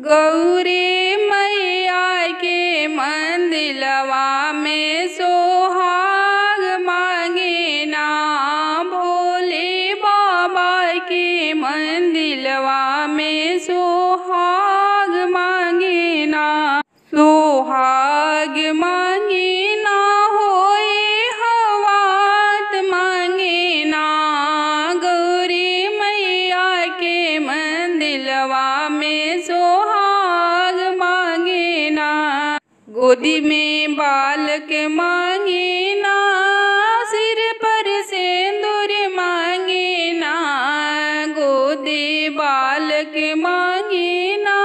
गौरी मैया के मंदिलवा में सोहाग मांगे ना। भोले बाबा के मंदिलवा में सोहाग मांगे ना। सोहाग मांगे ना होए हवात मांगे ना। गौरी मैया के मंदिलवा में सोहाग मांगे ना। गोदी में बालक मांगे ना। सिर पर सिंदूर मांगे ना। गोदी बालक मांगे ना।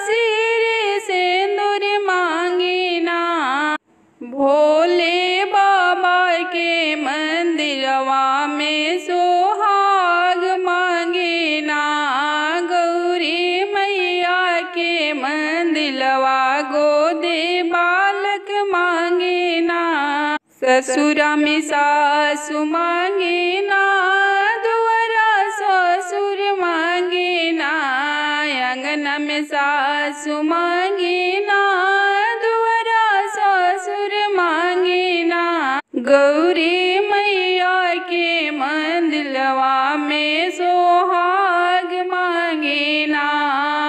सिर सिंदूर मांगे ना। भोले बाबा के मंदिरवा में सोहाग मांगे ना। गौरी मैया के मंदिलवा गोदे बालक मांगे ना। ससुरा में सासु मांगे ना। दुआरा ससुर मांगे ना। अंगना में सासु मांगे ना। दुआरा ससुर मांगे ना। गौरी मैया के मंदिलवा में सोहाग मांगे ना।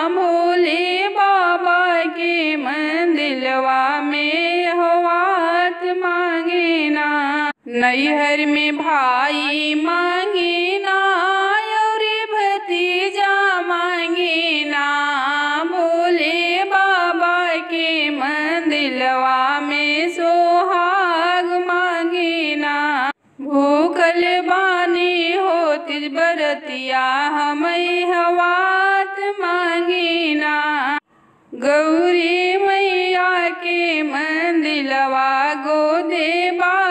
भोले बाबा के मंदिलवा में हवात मांगे ना। नैहर में भाई मांगे ना। और भतीजा मांगे ना। भोले बाबा के मंदिलवा में सोहाग मांगे ना। भूखल बानी होती बरतिया हमें हवात मांगे ना। गौरी मैया के मंदिलवा गोदे बा